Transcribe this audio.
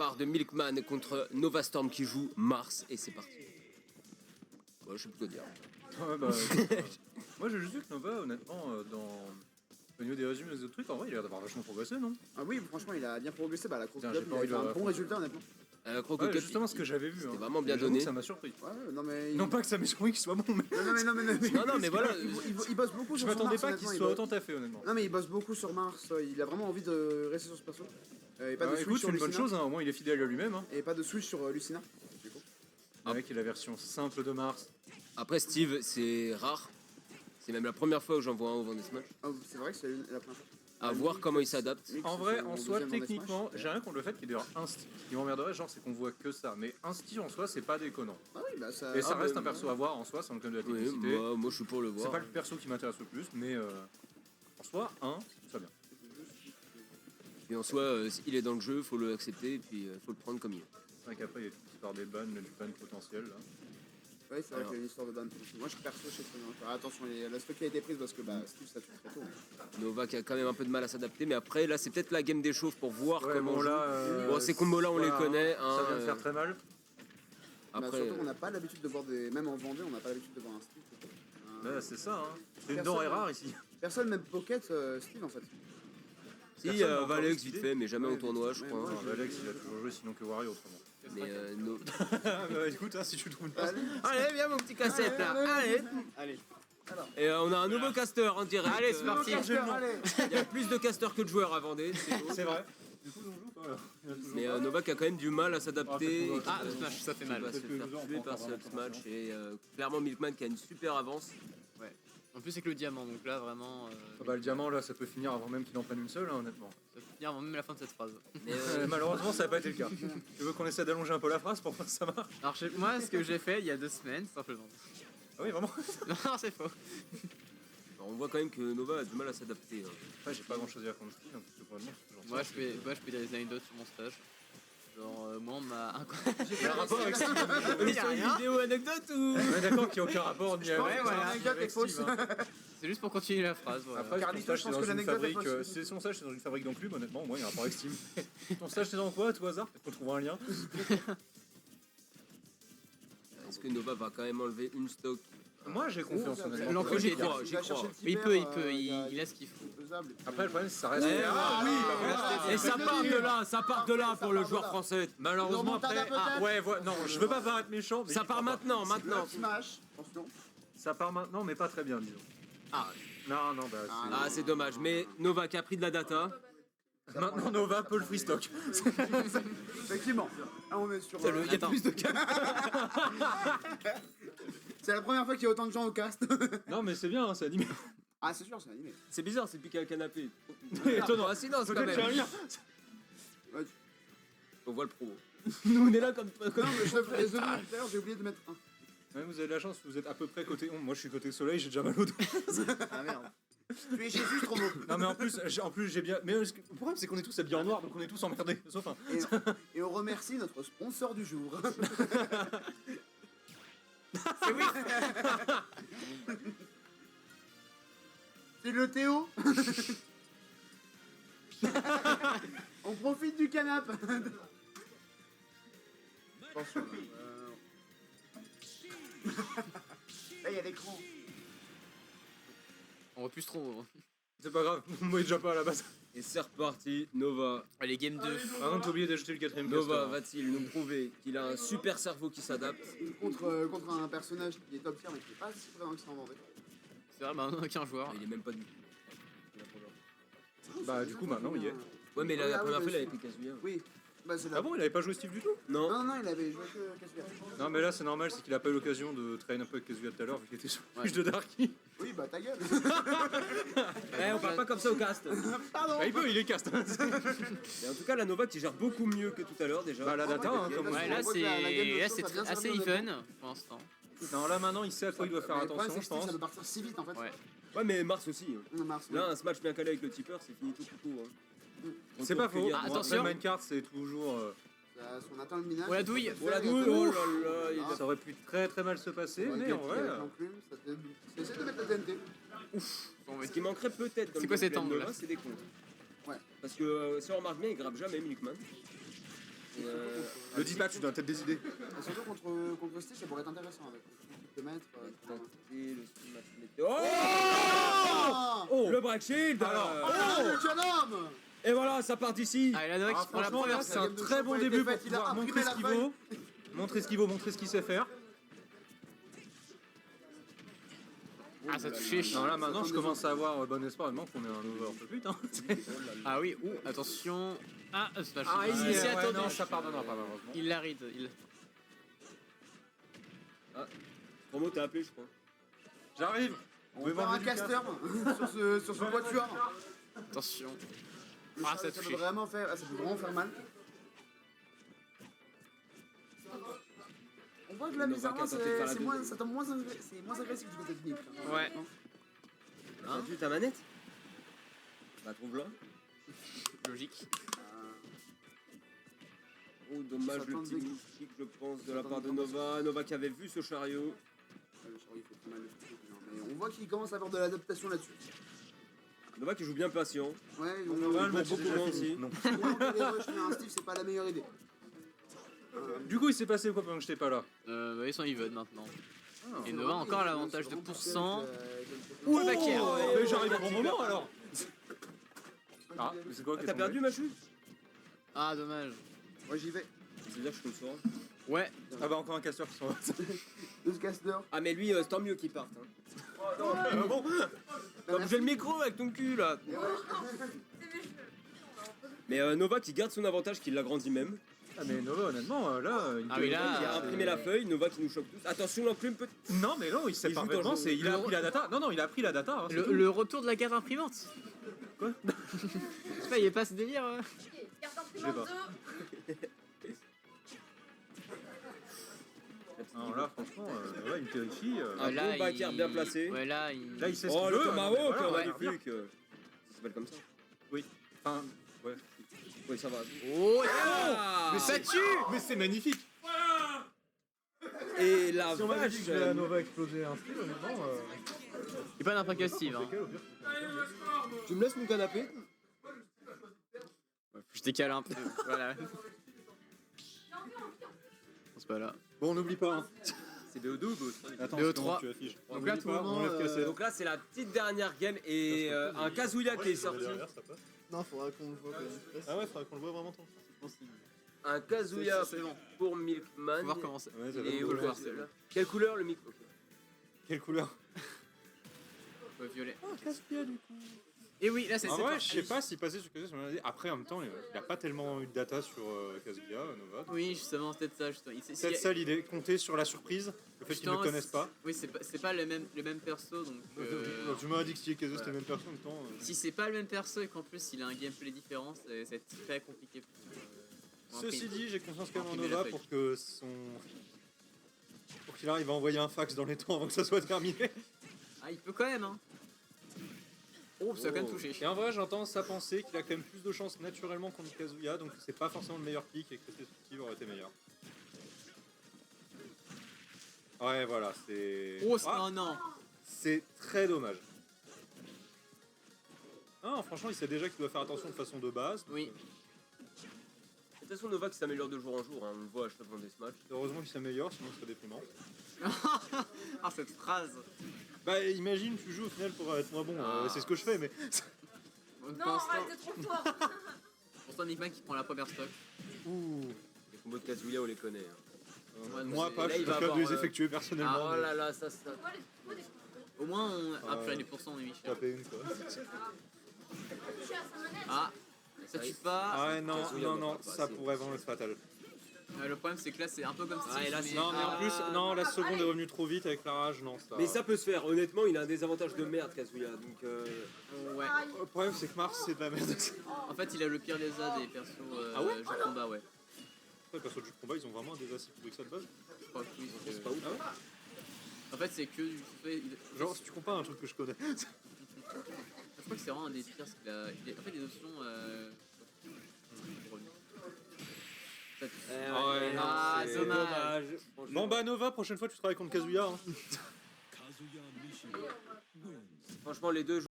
part de Milkman contre Nova Storm qui joue Mars et c'est parti. Ouais, je sais plus quoi dire. Ouais, bah, moi j'ai juste vu que Nova, honnêtement, au niveau des résumés et des autres trucs, en vrai il a l'air d'avoir vachement progressé, non? Ah oui, franchement, il a bien progressé. Bah, la course Tiens, club, j'ai il pas a envie fait de un le bon résultat, honnêtement. Croco Ouais, Cup, justement ce que j'avais vu. c'était Hein. vraiment bien Et j'avoue donné. que ça m'a surpris. Ouais, non, mais. Non pas que ça m'ait surpris qu'il soit bon, mais Non, Non, mais voilà. Il bosse beaucoup je sur son m'attendais Mars, pas qu'il honnêtement, soit autant taffé, honnêtement. Non, mais il bosse beaucoup sur Mars. Il a vraiment envie de rester sur ce perso. Et pas de switch Écoute, sur c'est une bonne Lucina. chose, hein, au moins il est fidèle à lui-même. Hein. Et pas de switch sur Lucina. Du coup. Avec la version simple de Mars. Après, Steve, c'est rare. C'est même la première fois où j'en vois un au Vendesmatch. Oh, c'est vrai que c'est la première fois. À voir comment il s'adapte. En vrai, en soi, deuxième techniquement, Vendée j'ai rien contre le fait qu'il y ait d'ailleurs un Steve. Ce qui m'emmerderait, genre, c'est qu'on voit que ça. Mais un Steve en soi, c'est pas déconnant. Ah oui, bah ça. Et ça reste bah, un perso à voir en soi, c'est comme de la Oui, technicité. moi je suis pour le C'est voir. pas le perso qui m'intéresse le plus, mais en soi, ça bien. Et en soi, il est dans le jeu, faut le accepter et puis faut le prendre comme il est. C'est vrai qu'après, il y a toute l'histoire des bans, du ban potentiel. Là. Ouais, c'est vrai qu'il y a une histoire de ban. Moi, je suis perso chez Steve. Attention, la stock a été prise parce que bah, Steve, ça tue très tôt. Nova qui a quand même un peu de mal à s'adapter, mais après là c'est peut-être la game des chauves pour voir Ouais, comment bon, on joue. là, Bon, ces combos là on voilà, les connaît. Hein, ça vient de faire très mal. Bah, après, surtout, on n'a pas l'habitude de voir des. Même en Vendée, on n'a pas l'habitude de voir un Steve. C'est ça, hein. C'est une Personne- denrée rare ici. Personne, même Pocket, Steve en fait. si personne n'a encore Valex décidé. vite fait, mais jamais Ouais, au tournoi, je ouais, crois. ouais. hein. Alex, il a toujours joué sinon que Wario autrement. Mais Bah écoute, hein, si tu trouves pas. Allez, viens mon petit cassette là. Allez. Alors. Et on a un nouveau caster en direct. Allez, c'est parti. Il y a plus de casters que de joueurs à Vendée, c'est beau. C'est vrai. Du coup, on joue pas là. Mais Nova qui a quand même du mal à s'adapter. Ah, Smash, ça fait Il mal. va se faire tuer par ce Smash et clairement Milkman qui a une super avance. En plus, c'est que le diamant, donc là, vraiment. Bah le diamant là, ça peut finir avant même qu'il en prenne une seule, hein, honnêtement. Ça peut finir avant même la fin de cette phrase. Mais, Malheureusement, ça n'a pas été le cas. Tu veux qu'on essaie d'allonger un peu la phrase pour voir si ça marche? Alors, moi, ce que j'ai fait il y a 2 semaines, simplement. Ah oui, vraiment. Non, c'est faux. on voit quand même que Nova a du mal à s'adapter. Hein. Ouais, j'ai pas grand chose à dire contre Steve, parce que pour le moment, c'est toujours Moi, ça. je peux dire des anecdotes sur mon stage. Genre, moi, on m'a. Il y a un rapport avec Steve. Il y a rien. Vidéo anecdote ou On est d'accord qu'il n'y a aucun rapport ni avec, Ouais, voilà. ni avec fausse. Steve. Hein. C'est juste pour continuer la phrase. Voilà. Après, Carlito, ton je stage, pense c'est que dans une l'anecdote est fabrique. fausse. Si son stage, c'est dans une fabrique d'enclumes, honnêtement, moi, il y a un rapport avec Steve. Ton stage, c'est dans quoi, à tout hasard? Peut-être qu'on trouvera un lien. Est-ce que Nova va quand même enlever une stock? Moi, j'ai confiance en elle. L'encre, j'y j'ai crois, Il j'y va crois. chercher le Mais il Tiber, peut, il il a ce qu'il faut. c'est faisable. Après, le problème, c'est que ça reste. Eh, Ah oui, bah voilà. Et ça part de là, ça part de là pour le joueur français. Malheureusement, Remontada après. peut-être Ouais, non, je veux pas paraître méchant, mais Ça part maintenant, maintenant. Smash, attention. ça part maintenant, mais pas très bien, disons. Ah, Non, bah. ah c'est dommage, mais Nova qui a pris de la data. Maintenant, Nova peut le freestock. Effectivement. Ah, on est sur. Il y a plus de cas. C'est la première fois qu'il y a autant de gens au cast. Non, mais c'est bien, hein, c'est animé. Ah, c'est sûr, c'est animé. C'est bizarre, c'est piqué à un canapé. Étonnant. Coïncidence quand Peut-être qu'il y a un même. lien. Ouais. On voit le pro. Nous on est là comme. Non, mais je le fais tout à l'heure, j'ai oublié de mettre un. Ouais, vous avez de la chance, vous êtes à peu près côté ombre. Moi, je suis côté soleil, j'ai déjà mal au dos. Ah merde. Tu es Jésus, trop beau. Non, mais en plus, j'ai bien. Mais le problème, c'est qu'on est tous habillés en noir, donc on est tous emmerdés. Sauf un. Et on remercie notre sponsor du jour. C'est oui. C'est le Théo. On profite du canapé. Attention. Là, il y a l'écran. On voit plus trop. C'est pas grave, on est déjà pas à la base. Et c'est reparti, Nova. Allez, game 2. Avant de t'oublier d'ajouter le quatrième Nova caster. va-t-il nous prouver qu'il a un super cerveau qui s'adapte? Contre un personnage qui est top tier mais qui est pas si vraiment que ça en vendait. C'est vrai, bah, on a qu'un joueur. Il est même pas du tout. Bah, du coup, maintenant, il y est. Ouais, mais Ah la oui, première bah, fois, il avait si. pris Kazuya. Oui. Bah, c'est là. Ah bon, il avait pas joué Steve du tout? Non. Non, non, il avait joué que Caspian. Non, mais là, c'est normal, c'est qu'il a pas eu l'occasion de traîner un peu avec Kazuya tout à l'heure, vu qu'il était sur Ouais. le de Darky. Oui, bah ta gueule. Eh, on parle pas comme ça au cast. Pardon. Bah, il peut, il est cast. Mais en tout cas, la Nova qui gère beaucoup mieux que tout à l'heure déjà. Bah, la data, hein, comme on Ouais, dit. là, on voit que la game de là, show, c'est ça vient assez servir de even pour l'instant. Non, là, maintenant, il sait à quoi il doit faire Mais le problème, attention, c'est je que Steve, pense. ça peut partir si vite en fait. Ouais. Ouais, mais Mars aussi. hein. On a Mars. Là, un smash bien calé avec le tipper, c'est fini tout coucou. Hein. C'est pas faux. Ah, Après, attention. Minecart, c'est toujours. On attend le minage. Oh la douille. Oh la douille, oh là là, il a- Ça aurait pu très très mal se passer, mais en vrai. Essaye de mettre la TNT. Bon, mais Ce qui manquerait peut-être dans C'est le quoi cet gameplay de angle, Nova, là c'est des comptes. Ouais. Parce que si on remarque bien, il grappe jamais Milkman. Et, Le dis pas, tu dois peut-être des idées. Et surtout contre Stitch, ça pourrait être intéressant avec le maître. Tenter le style match météo. Oh, Oh le break shield. Oh le jeune homme. Et voilà, ça part d'ici. Ah, il y a Nova qui prend la Franchement, première là, c'est un game de très bon champion début était pour faite, il a pouvoir imprimé montrer la ce qu'il feuille. vaut. Montrer ce qu'il sait faire. Ah, ça touche. Non, là maintenant je commence à avoir bon espoir et qu'on est un Nova un peu plus. Hein. Ah oui, attention. Ah, smash. Ah, il s'y est- attendait. non, ça pardonnera pas malheureusement. Il la ride. Promo, t'as appelé, je crois. J'arrive. On va faire un caster sur ce quatuor. Attention. Mais Ah, ça peut touche. vraiment faire, ça peut vraiment faire mal. On voit que là, Nova bizarrement, qui a tenté de faire la c'est moins, deuxième. ça tombe c'est moins agressif du côté technique. Ouais. T'as vu ta manette? Bah, trouve-la. Logique. Oh, dommage Ça le tente petit des- moustique, je pense, de ça la tente part de des- Nova. Nova qui avait vu ce chariot. Ouais, le chariot fait très mal, le truc, mais on voit qu'il commence à avoir de l'adaptation là-dessus. Nova qui joue bien patient. Ouais, On on va voit le match est beaucoup déjà moins fini. aussi. Non. que les rushs mais un Steve, c'est pas la meilleure idée. Du coup, il s'est passé quoi pendant que j'étais pas là? Bah, ils sont even maintenant. Ah. Et Nova encore l'avantage de pourcent. Ouh, le backer. Mais j'arrive au bon moment alors. Ah, mais c'est quoi qui est T'as tombé perdu, Machu? Ah, dommage. Moi j'y vais. Ça veut dire que je te le sors. Ouais. Ah bah encore un casseur qui s'en va. Deux casters. Ah, mais lui, tant mieux qu'il parte. Hein. Bon, t'as bougé le micro avec ton cul là. Mais Nova qui garde son avantage, qui l'agrandit même. Ah mais Nova honnêtement là il Ah oui, là, Qui a imprimé la feuille, Nova qui nous choque tous. Attention, l'enclume peut. Non mais non il sait Il joue parfaitement, dans c'est il a appris la data. Non il a appris la data. Hein, c'est tout. Le retour de la carte imprimante. Quoi? Je sais pas, il y a pas ce délire. Carte Je sais imprimante pas. 2. Alors là franchement Nova il me terrifie. Un bon backer bien placé. Ouais, là, il. Là il sait ce Oh, qu'il le veut. Tomahawk, voilà, ouais, magnifique. Ça s'appelle comme ça. Enfin ouais. Oui, ça va. Oh, Ah mais ça tue. Mais c'est magnifique. Et la Si on m'avait vache. dit que la Nova exploser un style honnêtement. Il pas d'impact Steve. Hein. Tu me laisses mon canapé? Je décale un peu. Voilà. C'est pas là. Bon on n'oublie pas. Hein. C'est BO2 ou BO3? Attends, BO3. comment tu affiches. Donc là, tout le monde, Donc là, c'est la petite dernière game et un Kazuya qui est sorti. Non, faudra qu'on le voit quand même. Ah ouais, faudrait qu'on le voit vraiment tant. Un Kazuya C'est bon. pour Milkman. Faut voir comment c'est. Ouais, ça va Et être où cool. le voir, Kazuya? Quelle couleur le micro? Quelle couleur? Ouais, violet. Et oui, là c'est En c'est vrai, parti. je sais pas s'il passait sur Kazuya, ça m'a dit. Après, en même temps, il a pas tellement eu de data sur Kazuya, Nova. Oui, justement, c'est peut-être ça. Justement. C'est peut-être ça l'idée, compter sur la surprise, le fait qu'ils ne le connaissent pas. Oui, c'est pas le même perso, donc. Tu m'as dit que si Kazuya c'était le même perso en même temps. Si c'est pas le même perso et qu'en plus il a un gameplay différent, ça va être très compliqué. Pour Ceci dit, j'ai confiance quand même en imprimer la Nova feuille. pour qu'il arrive à envoyer un fax dans les temps avant que ça soit terminé. Ah, il peut quand même, hein. Oh, ça a quand même touché. Et en vrai, j'entends sa pensée qu'il a quand même plus de chances naturellement contre Kazuya, donc c'est pas forcément le meilleur pick et que ses Steve aurait été meilleur. Ouais, voilà, c'est. Oh, Ah, oh non. c'est très dommage. Non, franchement, il sait déjà qu'il doit faire attention de façon de base. Oui. De toute façon, Nova qui s'améliore de jour en jour, hein. On le voit à chaque fois dans des matchs. Heureusement qu'il s'améliore, sinon ce serait déprimant. Ah, cette phrase. Bah, imagine, tu joues au final pour être moins bon. Ah. C'est ce que je fais, mais. Non, arrête, t'es trop fort. Pour ton Nickman qui prend la première stock. Ouh. Les combos de Kazuya, on les connaît. Hein. Ouais, Moi, mais pas, là, je il va préfère de avoir, les effectuer personnellement. Ah, oh mais là là, ça. Quoi, les Au moins, on. Ah, Ouais. purée, les pourcents, on est mis cher. taper une, quoi. toucher à sa manette. Ah, ça tue pas. Ah ouais, non, Kazuya non, va non, pas ça passer. pourrait vraiment être fatal. Le problème, c'est que là, c'est un peu comme Steve. Ah, et là, c'est- Non, mais en plus, non, la seconde est revenue trop vite avec la rage, non, ça. Mais ça peut se faire, honnêtement, il a un désavantage de merde, Kazuya. Donc, Ouais. Aïe. Le problème, c'est que Mars, c'est de la merde. En fait, il a le pire des A des persos Ah ouais jeux de combat, ouais. Les persos de jeu de combat, ils ont vraiment des assez pourris que ça de base. Je crois que oui. c'est pas ouf. Ah ouais. En fait, c'est que. Genre, si tu compares à un truc que je connais. Je crois que c'est vraiment un des pires parce qu'il a. En fait, des options. ouais, non, Ah, c'est dommage. Bon, bah, Nova, prochaine fois, tu travailles contre Kazuya. Hein. Franchement, les deux